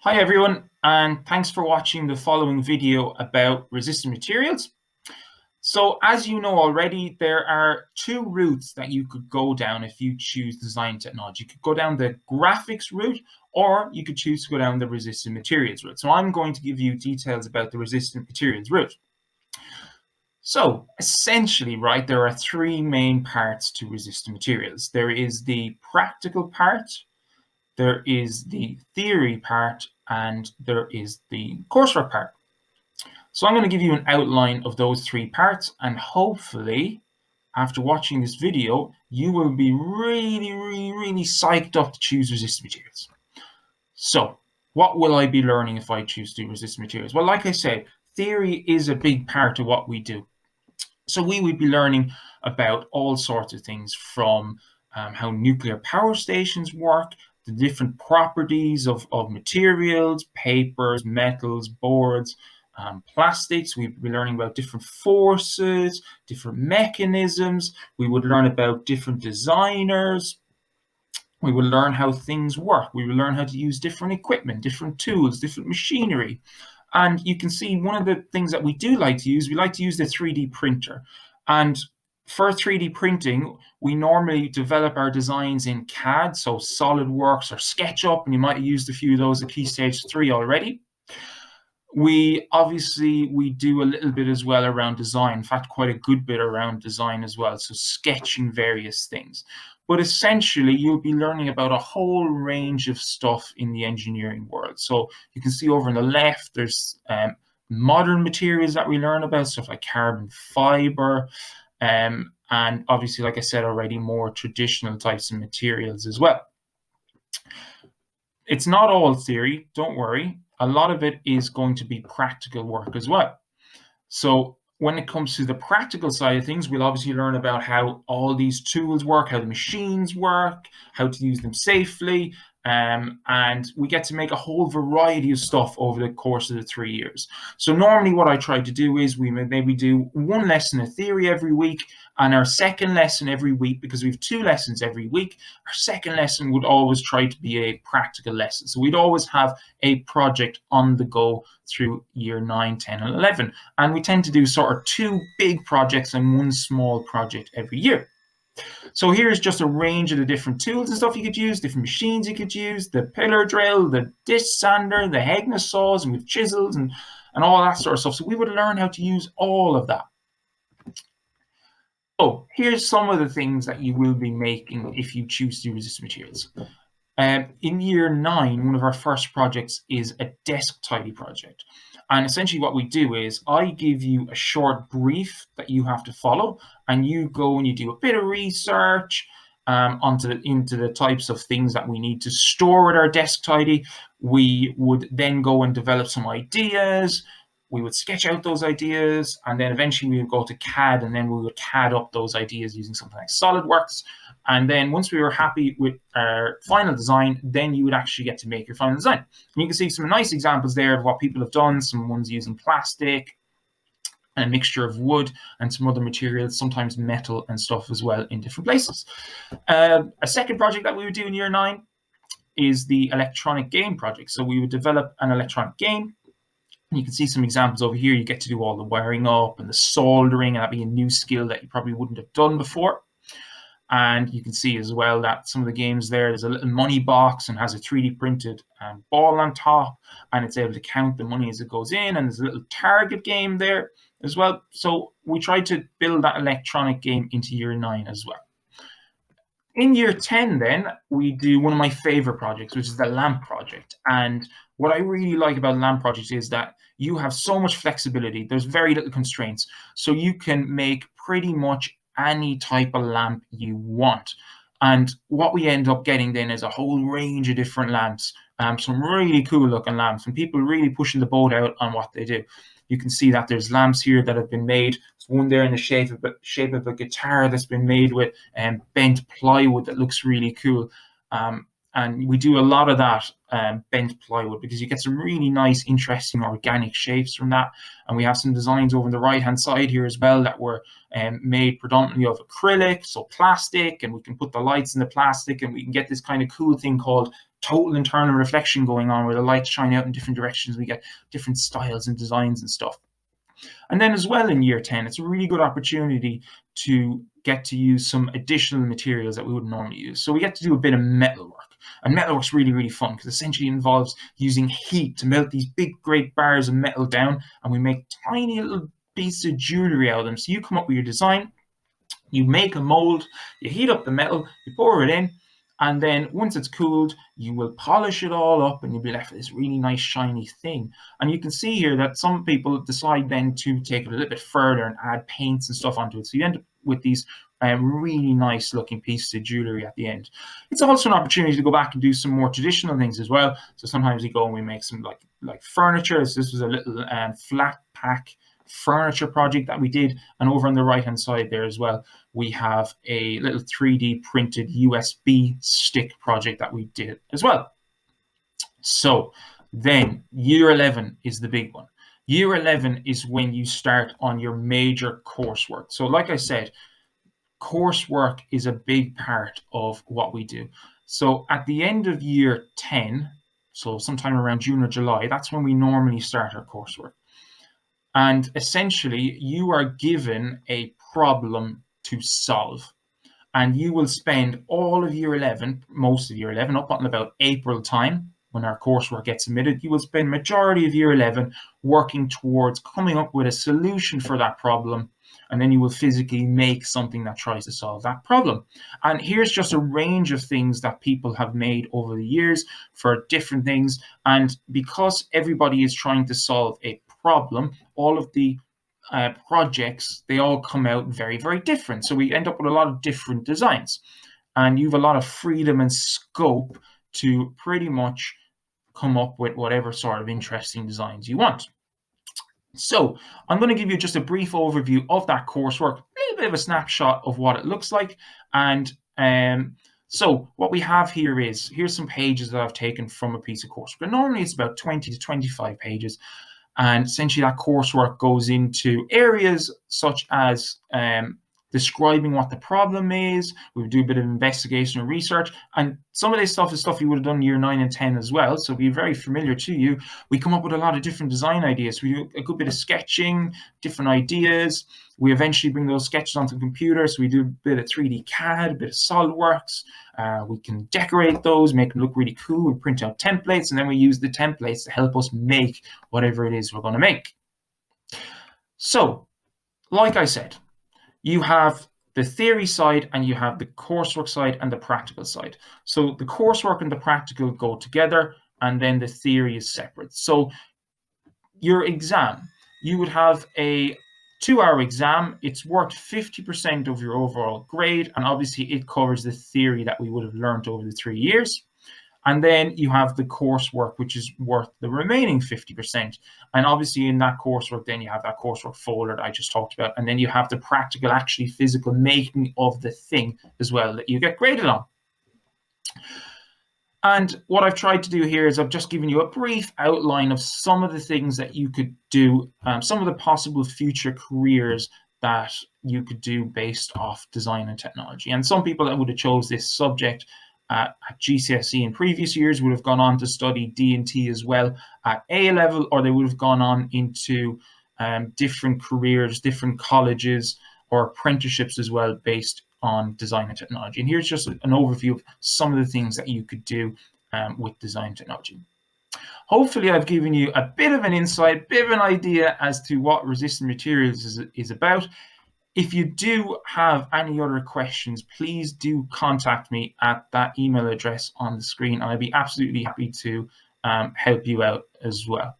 Hi everyone, and thanks for watching the following video about resistant materials. So as you know already, there are two routes that you could go down if you choose design technology. You could go down the graphics route, or you could choose to go down the resistant materials route. So I'm going to give you details about the resistant materials route. So essentially, right, there are three main parts to resistant materials. There is the practical part, there is the theory part, and there is the coursework part. So I'm going to give you an outline of those three parts, and hopefully after watching this video, you will be really psyched up to choose resistant materials. So what will I be learning if I choose to do resistant materials? Well, like I said, theory is a big part of what we do. So we would be learning about all sorts of things from how nuclear power stations work, the different properties of materials, papers, metals, boards, plastics. We'd be learning about different forces, different mechanisms. We would learn about different designers. We will learn how things work. We will learn how to use different equipment, different tools, different machinery. And you can see one of the things that we do like to use, we like to use the 3D printer. And for 3D printing, we normally develop our designs in CAD, so SolidWorks or SketchUp, and you might have used a few of those at Key Stage 3 already. We do a little bit as well around design, in fact, quite a good bit around design as well, so sketching various things. But essentially, you'll be learning about a whole range of stuff in the engineering world. So you can see over on the left, there's modern materials that we learn about, stuff like carbon fiber, and obviously, like I said already, more traditional types of materials as well. It's not all theory, don't worry. A lot of it is going to be practical work as well. So when it comes to the practical side of things, we'll obviously learn about how all these tools work, how the machines work, how to use them safely, and we get to make a whole variety of stuff over the course of the 3 years. So normally what I try to do is we maybe do one lesson of theory every week, and our second lesson every week, because we have two lessons every week, our second lesson would always try to be a practical lesson. So we'd always have a project on the go through year 9, 10, and 11. And we tend to do sort of two big projects and one small project every year. So here's just a range of the different tools and stuff you could use, different machines you could use, the pillar drill, the disc sander, the Hegna saws, and with chisels and all that sort of stuff. So we would learn how to use all of that. So here's some of the things that you will be making if you choose to do resistant materials. In year 9, one of our first projects is a desk tidy project. And essentially what we do is I give you a short brief that you have to follow, and you go and you do a bit of research into the types of things that we need to store with our desk tidy. We would then go and develop some ideas. We would sketch out those ideas, and then eventually we would go to CAD, and then we would CAD up those ideas using something like SolidWorks. And then once we were happy with our final design, then you would actually get to make your final design. And you can see some nice examples there of what people have done, some ones using plastic, and a mixture of wood and some other materials, sometimes metal and stuff as well in different places. A second project that we would do in year 9 is the electronic game project. So we would develop an electronic game. You can see some examples over here. You get to do all the wiring up and the soldering, and that'd be a new skill that you probably wouldn't have done before. And you can see as well that some of the games there's a little money box and has a 3D printed ball on top, and it's able to count the money as it goes in, and there's a little target game there as well. So we tried to build that electronic game into year 9 as well. In year 10, then, we do one of my favorite projects, which is the lamp project. And what I really like about lamp projects is that you have so much flexibility. There's very little constraints. So you can make pretty much any type of lamp you want. And what we end up getting then is a whole range of different lamps, some really cool looking lamps, and people really pushing the boat out on what they do. You can see that there's lamps here that have been made. There's one there in the shape of a guitar that's been made with bent plywood that looks really cool. And we do a lot of that bent plywood because you get some really nice, interesting organic shapes from that. And we have some designs over on the right-hand side here as well that were made predominantly of acrylic, so plastic, and we can put the lights in the plastic, and we can get this kind of cool thing called total internal reflection going on where the lights shine out in different directions. We get different styles and designs and stuff. And then as well in year 10, it's a really good opportunity to get to use some additional materials that we wouldn't normally use. So we get to do a bit of metalwork. And metalwork's really, really fun because essentially it involves using heat to melt these big, great bars of metal down, and we make tiny little pieces of jewelry out of them. So you come up with your design, you make a mold, you heat up the metal, you pour it in, and then once it's cooled, you will polish it all up and you'll be left with this really nice shiny thing. And you can see here that some people decide then to take it a little bit further and add paints and stuff onto it. So you end up with these really nice looking pieces of jewelry at the end. It's also an opportunity to go back and do some more traditional things as well. So sometimes we go and we make some like furniture. So this was a little flat pack furniture project that we did, and over on the right hand side there as well we have a little 3D printed USB stick project that we did as well. So then year 11 is the big one. Year 11 is when you start on your major coursework. So like I said, coursework is a big part of what we do. So at the end of year 10, so sometime around June or July, that's when we normally start our coursework. And essentially, you are given a problem to solve. And you will spend all of year 11, most of year 11, up until about April time, when our coursework gets submitted, you will spend majority of year 11 working towards coming up with a solution for that problem. And then you will physically make something that tries to solve that problem. And here's just a range of things that people have made over the years for different things. And because everybody is trying to solve a problem, all of the projects, they all come out very, very different. So we end up with a lot of different designs. And you have a lot of freedom and scope to pretty much come up with whatever sort of interesting designs you want. So I'm going to give you just a brief overview of that coursework, a little bit of a snapshot of what it looks like. And so what we have here is, here's some pages that I've taken from a piece of coursework. And normally it's about 20 to 25 pages. And essentially that coursework goes into areas such as describing what the problem is. We do a bit of investigation and research, and some of this stuff is stuff you would have done in year 9 and 10 as well, so it'll be very familiar to you. We come up with a lot of different design ideas. We do a good bit of sketching, different ideas. We eventually bring those sketches onto the computer, so we do a bit of 3D CAD, a bit of SolidWorks. We can decorate those, make them look really cool. We print out templates, and then we use the templates to help us make whatever it is we're going to make. So, like I said, you have the theory side and you have the coursework side and the practical side. So the coursework and the practical go together, and then the theory is separate. So your exam, you would have a 2-hour exam. It's worth 50% of your overall grade, and obviously it covers the theory that we would have learned over the 3 years. And then you have the coursework, which is worth the remaining 50%. And obviously in that coursework, then you have that coursework folder that I just talked about. And then you have the practical, actually physical making of the thing as well that you get graded on. And what I've tried to do here is I've just given you a brief outline of some of the things that you could do, some of the possible future careers that you could do based off design and technology. And some people that would have chose this subject at GCSE in previous years would have gone on to study D&T as well at A level, or they would have gone on into different careers, different colleges or apprenticeships as well based on design and technology. And here's just an overview of some of the things that you could do with design technology. Hopefully I've given you a bit of an insight, a bit of an idea as to what resistant materials is about. If you do have any other questions, please do contact me at that email address on the screen, and I'd be absolutely happy to help you out as well.